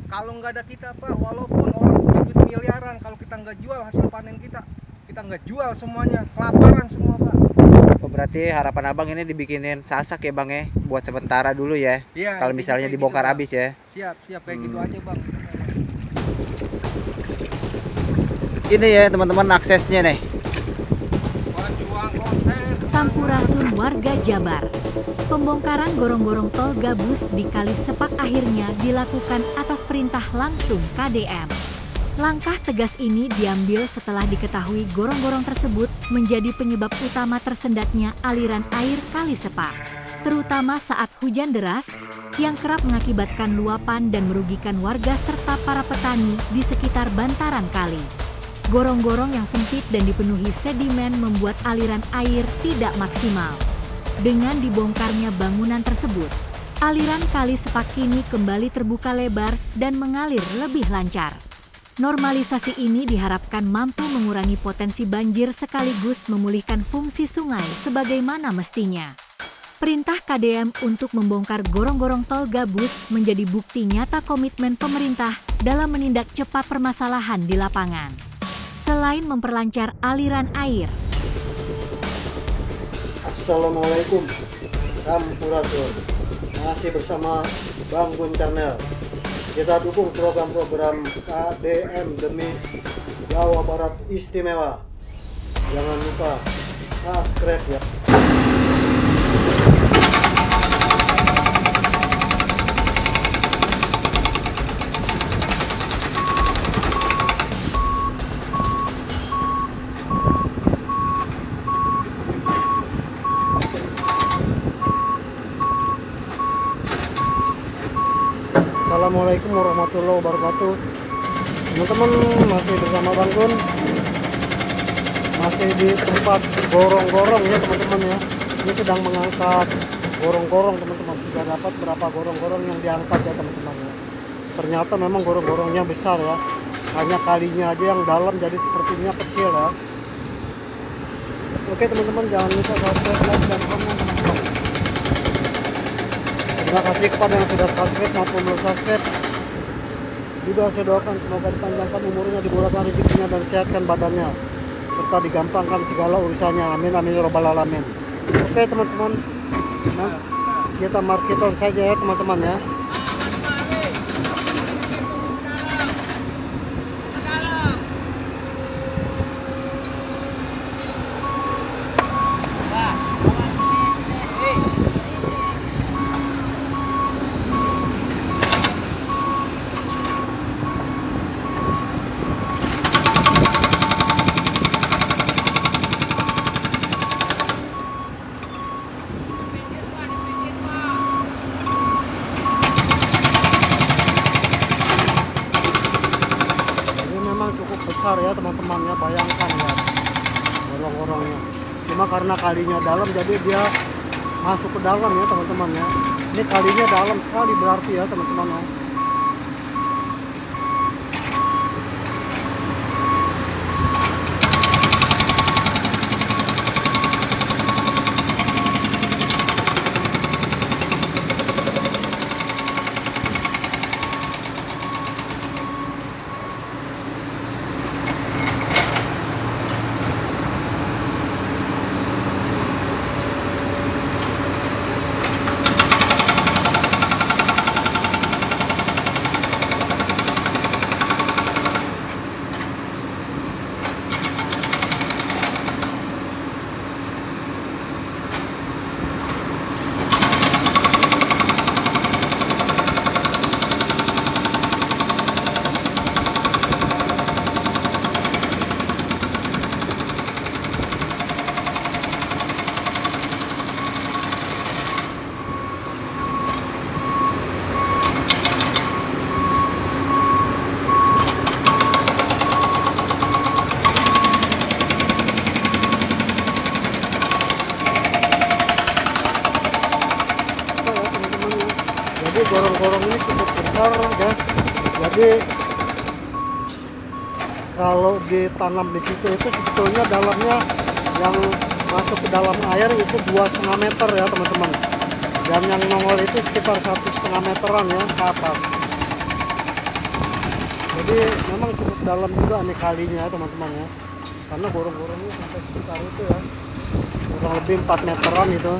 Kalau nggak ada kita Pak, walaupun orang punya duit miliaran, kalau kita nggak jual hasil panen kita nggak jual semuanya, kelaparan semua Pak. Oh, berarti harapan abang ini dibikinin sasak ya bang ya, buat sementara dulu ya. Iya, Kalau misalnya dibongkar gitu, habis ya. Siap kayak gitu aja Bang. Ini ya teman-teman aksesnya nih. Sampurasun warga Jabar. Pembongkaran gorong-gorong tol gabus di Kali Sepak akhirnya dilakukan atas perintah langsung KDM. Langkah tegas ini diambil setelah diketahui gorong-gorong tersebut menjadi penyebab utama tersendatnya aliran air Kali Sepak, terutama saat hujan deras yang kerap mengakibatkan luapan dan merugikan warga serta para petani di sekitar bantaran kali. Gorong-gorong yang sempit dan dipenuhi sedimen membuat aliran air tidak maksimal. Dengan dibongkarnya bangunan tersebut, aliran Kali Sepak kini kembali terbuka lebar dan mengalir lebih lancar. Normalisasi ini diharapkan mampu mengurangi potensi banjir sekaligus memulihkan fungsi sungai sebagaimana mestinya. Perintah KDM untuk membongkar gorong-gorong tol gabus menjadi bukti nyata komitmen pemerintah dalam menindak cepat permasalahan di lapangan. Selain memperlancar aliran air. Assalamualaikum, Sampurasun. Masih bersama Bang Gun Channel. Kita dukung program-program KDM demi Jawa Barat Istimewa. Jangan lupa subscribe ya. Assalamualaikum warahmatullahi wabarakatuh. Teman-teman, masih bersama Bang Gun. Masih di tempat gorong-gorong ya teman-teman ya. Ini sedang mengangkat gorong-gorong teman-teman. Sudah dapat berapa gorong-gorong yang diangkat ya teman-teman ya. Ternyata memang gorong-gorongnya besar ya. Hanya kalinya aja yang dalam, jadi sepertinya kecil ya. Oke teman-teman, jangan lupa subscribe, like, dan komen teman-teman. Terima kasih kepada yang sudah subscribe maupun belum subscribe. Juga saya doakan semoga dipanjangkan umurnya, dimurahkan rezekinya, dan sehatkan badannya, serta digampangkan segala urusannya. Amin amin ya robbal alamin. Oke teman-teman, nah, kita market on saja ya teman-teman ya. Cukup besar ya teman-teman ya, bayangkan ya gorong-gorongnya. Cuma karena kalinya dalam jadi dia masuk ke dalam ya teman-teman ya. Ini kalinya dalam sekali berarti ya teman-teman ya. Jadi gorong-gorong ini cukup besar ya. Jadi kalau ditanam di situ itu sebetulnya dalamnya yang masuk ke dalam air itu 2,5 meter ya teman-teman. Dan yang nongol itu sekitar 1,5 meteran ya ke atas. Jadi memang cukup dalam juga nih kalinya teman-teman ya, karena gorong-gorongnya sampai sekitar itu ya, kurang lebih 4 meteran itu.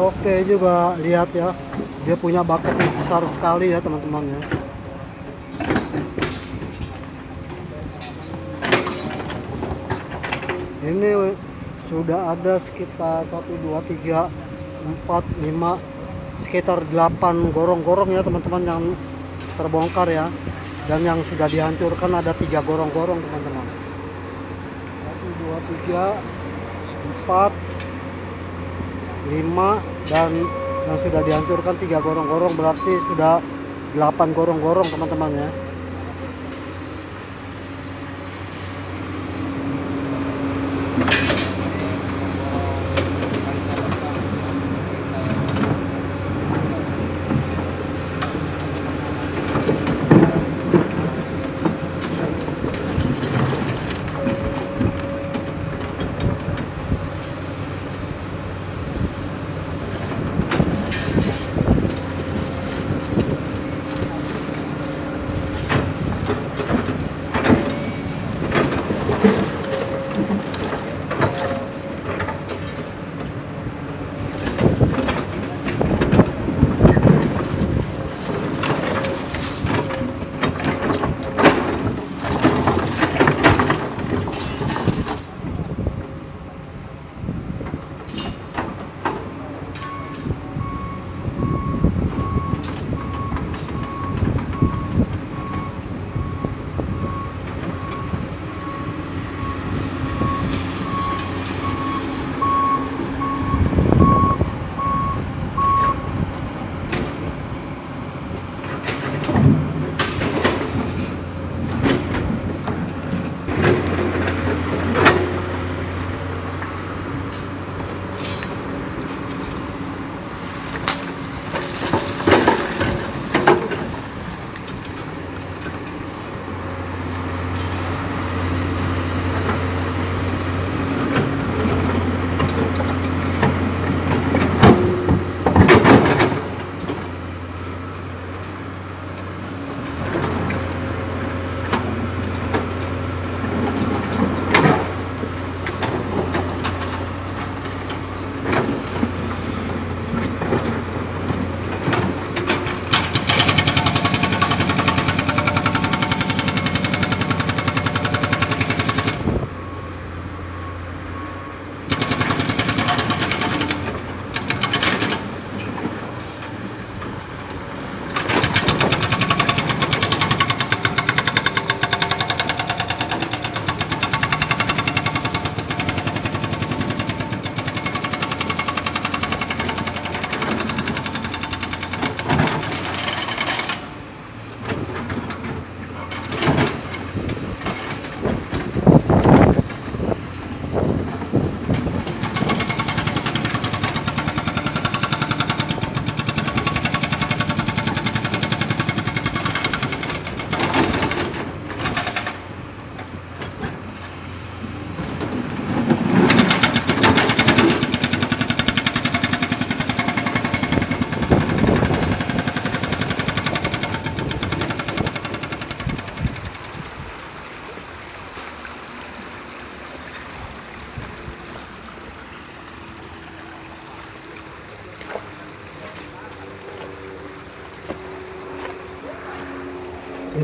Oke, juga lihat ya, dia punya bucket yang besar sekali ya teman-teman ya. Ini sudah ada sekitar 1, 2, 3, 4, 5, sekitar 8 gorong-gorong ya teman-teman yang terbongkar ya. Dan yang sudah dihancurkan ada 3 gorong-gorong teman-teman. 1, 2, 3, 4, 5, dan yang sudah dihancurkan 3 gorong-gorong, berarti sudah 8 gorong-gorong teman-teman ya.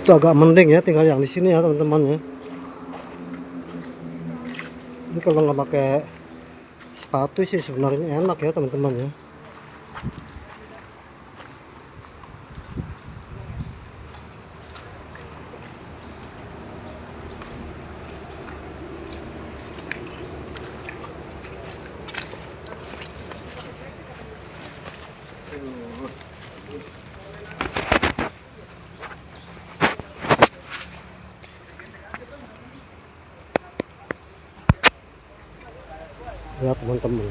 itu agak mending ya, tinggal yang di sini ya teman-teman ya. Ini kalau nggak pakai sepatu sih sebenarnya enak ya teman-teman ya. Ya teman-teman,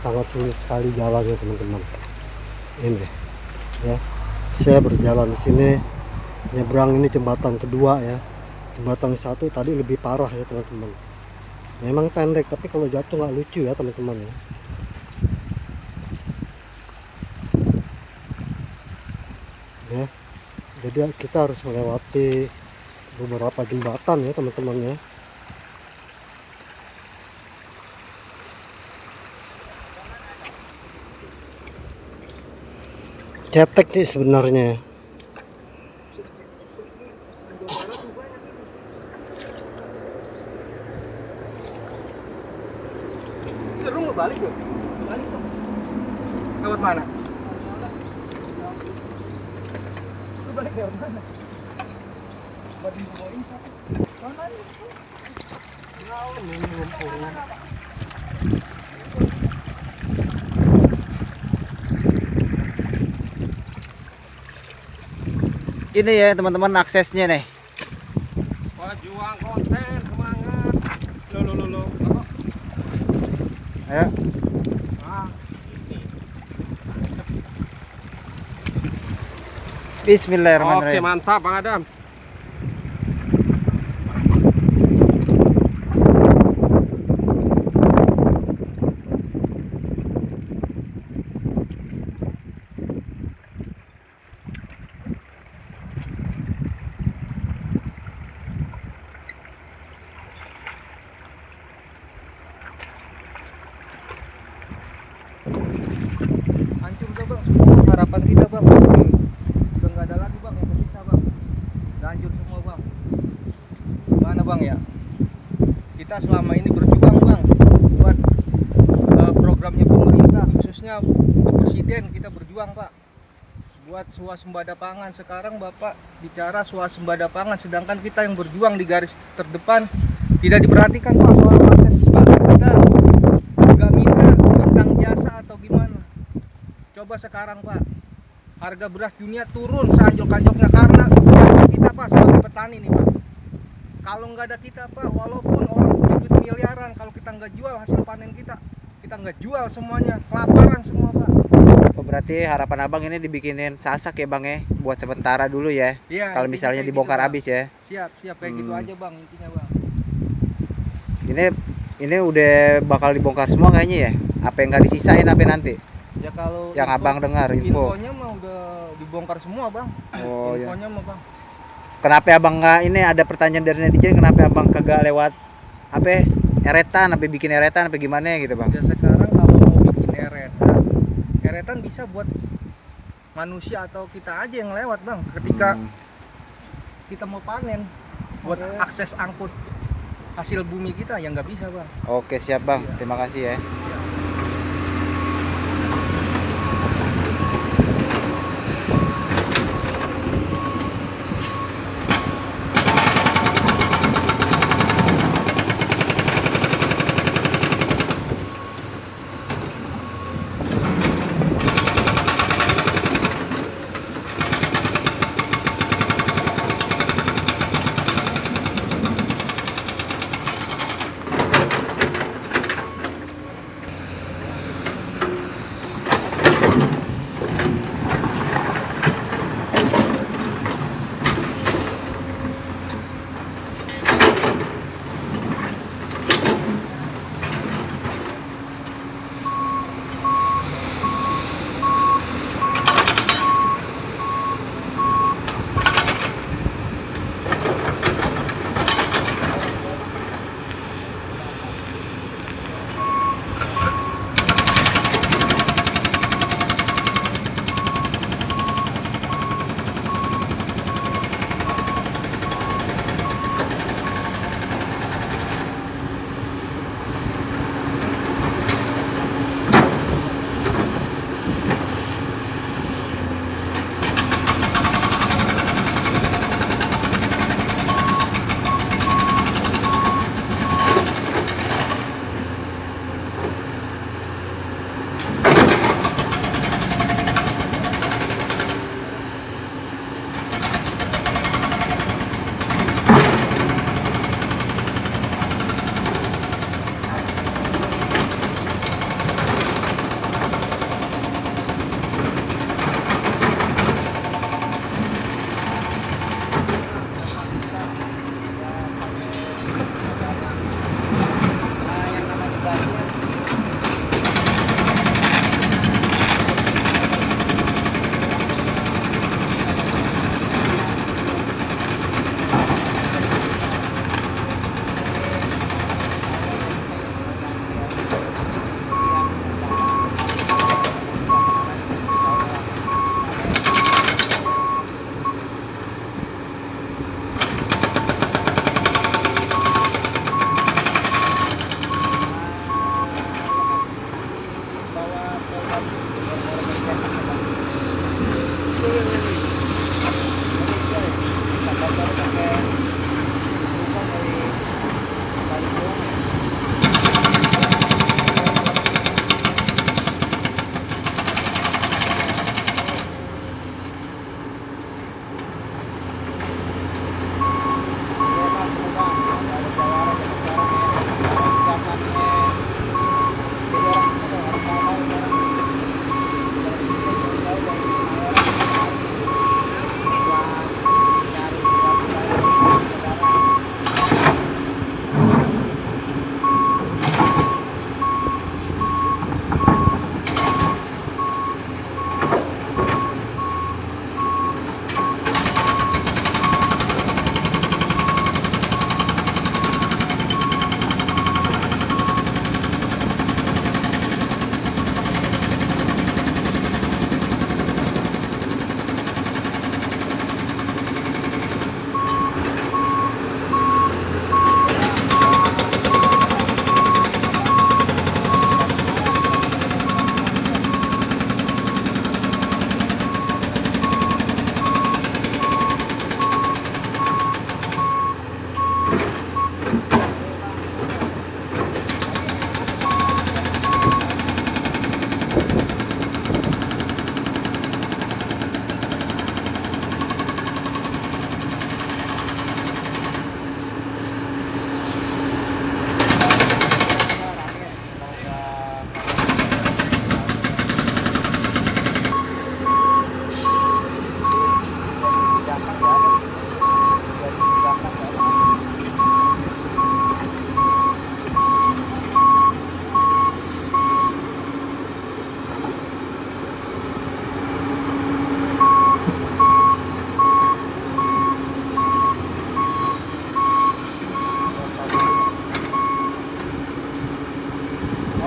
sangat sulit sekali jalannya teman-teman. Ini ya, saya berjalan di sini, nyebrang ini jembatan kedua ya. Jembatan satu tadi lebih parah ya teman-teman. Memang pendek tapi kalau jatuh nggak lucu ya teman-teman ya. Ya, jadi kita harus melewati beberapa jembatan ya teman-teman ya. Cetek sih sebenarnya. Seru nggak balik tuh? Balik tuh. Lewat mana? Lu balik lewat mana? Buat infoin satu. Mana nih? Ini ya teman-teman aksesnya nih. Pejuang konten semangat. Lo. Ayo. Ah, Bismillahirrahmanirrahim. oke, mantap Bang Adam. Hancur udah Bang, semua harapan kita Bang. Udah nggak ada lagi Bang yang tersisa Bang. Udah hancur semua Bang. Gimana Bang ya? Kita selama ini berjuang Bang buat programnya pemerintah, khususnya untuk presiden kita berjuang Pak. Buat swasembada pangan. Sekarang Bapak bicara swasembada pangan, sedangkan kita yang berjuang di garis terdepan tidak diperhatikan Pak soal akses Pak. Kita nggak minta bintang jasa atau gimana. Coba sekarang Pak, harga beras dunia turun seanjok-anjoknya karena jasa kita Pak sebagai petani nih Pak. Kalau nggak ada kita Pak, walaupun orang punya duit miliaran, kalau kita nggak jual hasil panen kita nggak jual semuanya, kelaparan semua Pak. Oh, berarti harapan abang ini dibikinin sasak ya bang ya, buat sementara dulu ya. Iya, Kalau intinya misalnya kayak dibongkar gitu, Bang. habis ya. Siap kayak gitu aja Bang intinya Bang. Ini udah bakal dibongkar semua kayaknya ya. Apa yang nggak disisain apa nanti? Ya kalau Yang abang dengar info. infonya mah udah dibongkar semua Bang. Oh ya. Infonya mah Bang. Kenapa abang nggak, ini ada pertanyaan dari netizen, kenapa abang kagak lewat apa ya, eretan, apa bikin eretan apa gimana gitu bang? Ya sekarang kalau mau bikin eretan bisa buat manusia atau kita aja yang lewat Bang. Ketika kita mau panen, buat akses angkut hasil bumi kita yang nggak bisa Bang. Oke siap bang, terima kasih ya.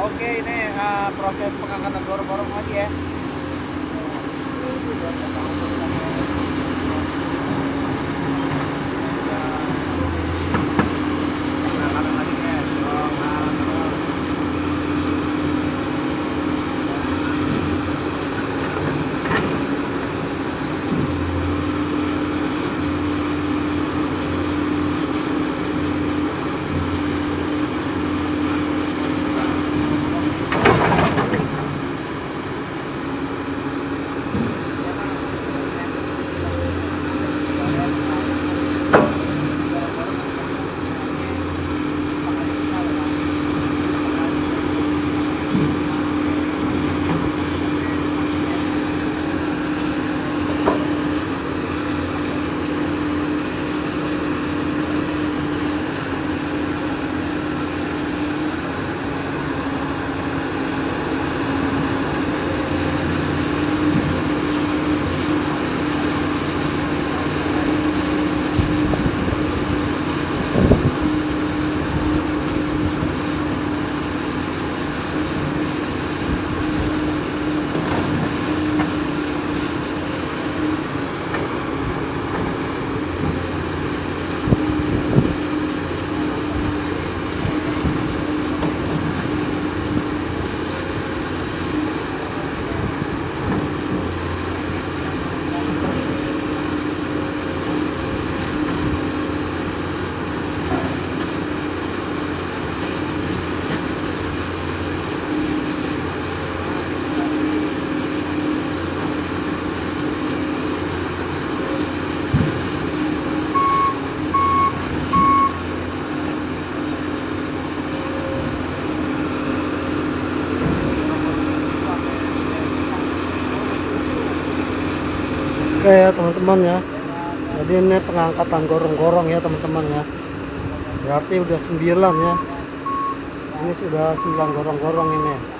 oke ini proses pengangkatan gorong-gorong lagi ya. Pengangkatan lagi ya. Oke ya teman-teman ya, jadi ini pengangkatan gorong-gorong ya teman-teman ya, berarti udah 9 ya, ini sudah 9 gorong-gorong ini.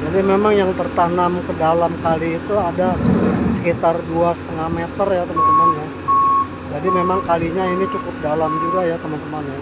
Jadi memang yang tertanam ke dalam kali itu ada sekitar 2,5 meter ya teman-teman ya. Jadi memang kalinya ini cukup dalam juga ya teman-teman ya.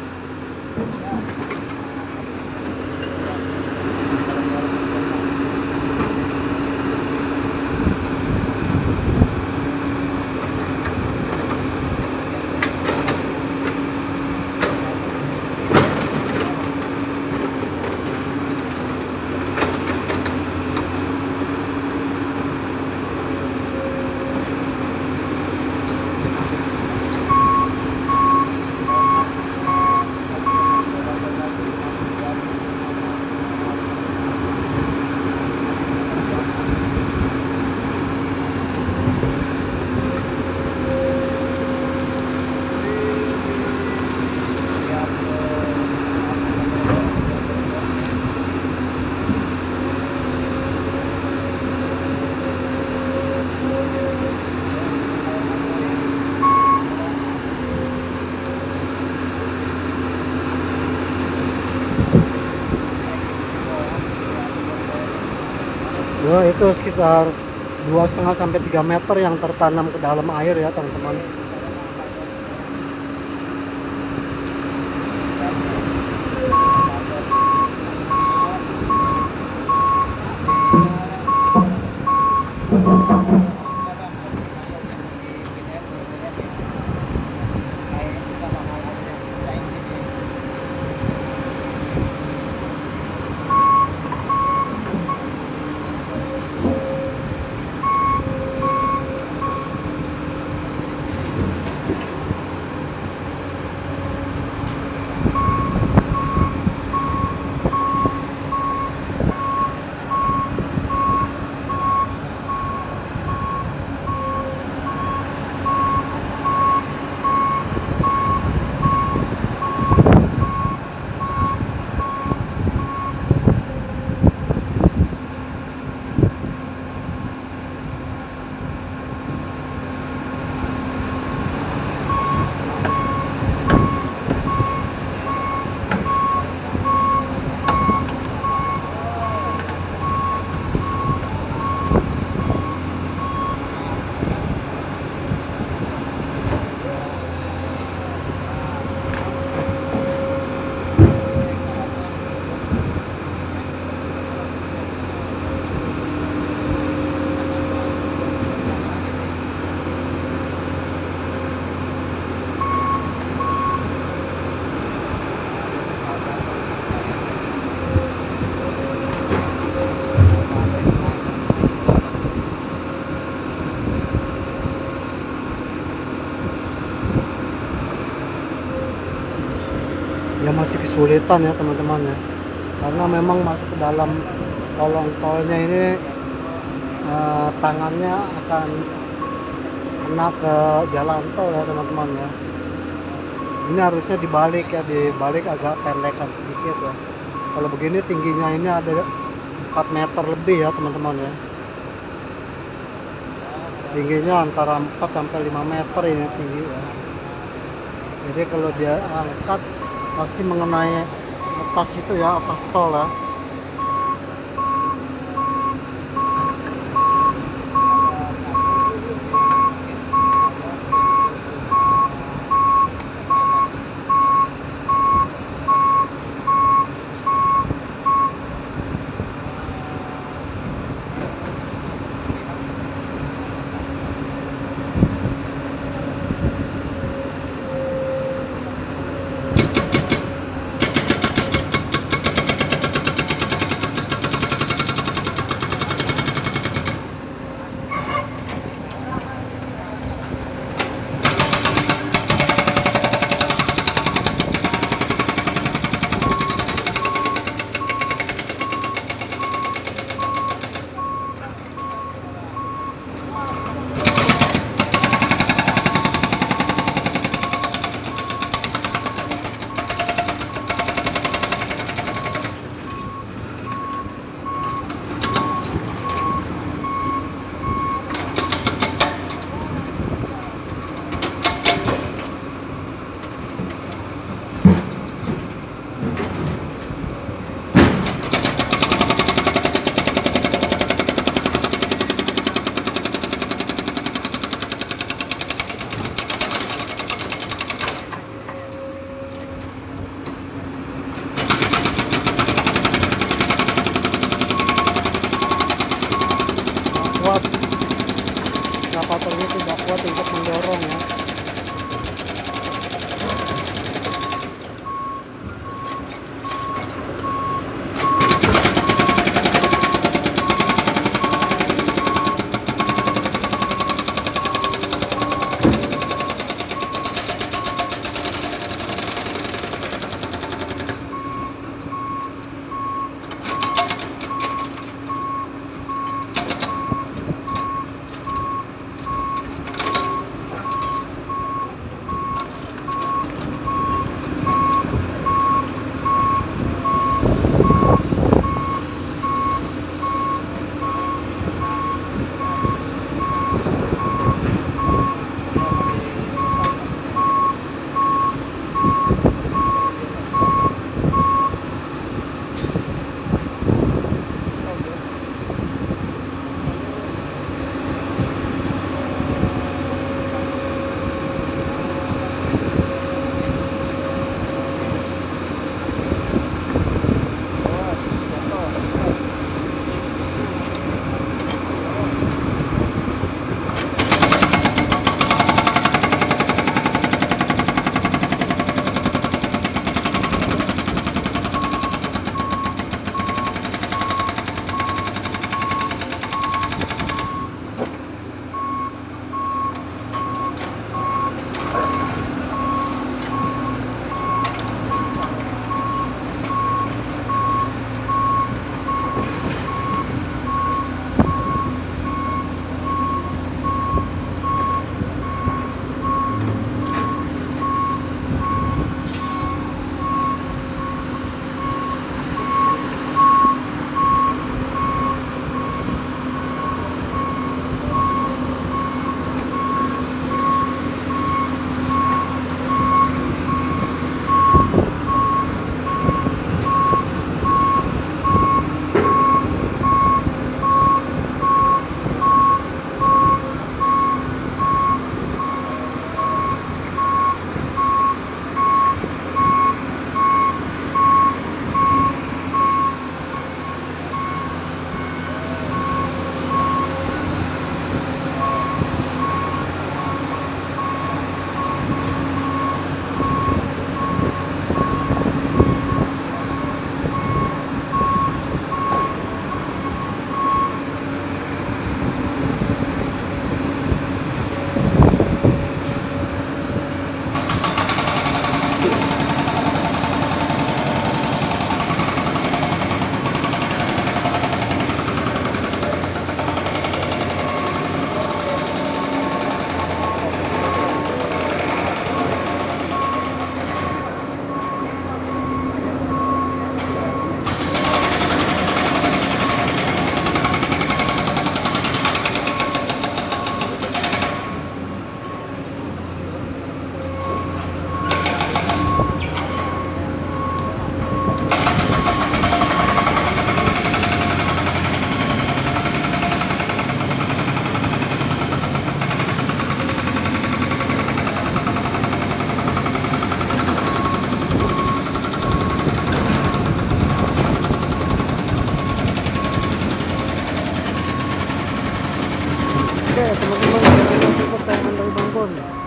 Ya itu sekitar 2,5 sampai 3 meter yang tertanam ke dalam air ya teman-teman. ya masih kesulitan ya teman-teman ya, karena memang masuk ke dalam kolong tolnya ini tangannya akan kena ke jalan tol ya teman-teman ya. Ini harusnya dibalik ya, dibalik agak pendekan sedikit ya. Kalau begini tingginya ini ada 4 meter lebih ya teman-teman ya. Tingginya antara 4 sampai 5 meter ini tinggi ya. Jadi kalau dia angkat pasti mengenai atas itu ya, atas tol ya. Kuat, ekskavatornya tidak kuat untuk mendorong ya.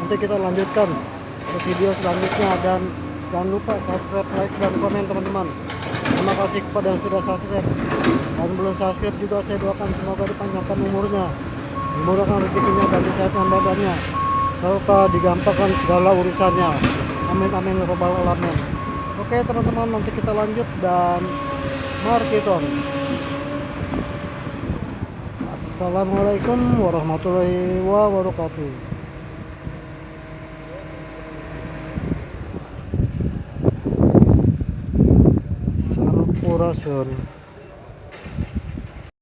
nanti kita lanjutkan ke video selanjutnya, dan jangan lupa subscribe, like, dan komen teman-teman. Terima kasih kepada yang sudah subscribe, dan belum subscribe juga saya doakan semoga dipanjangkan umurnya, dimudahkan rezekinya dan disehatkan badannya, serta digampangkan segala urusannya. Amin amin ya rabbal alamin. Oke teman-teman, nanti kita lanjut dan mari kita. Assalamualaikum warahmatullahi wabarakatuh. Sampurasun.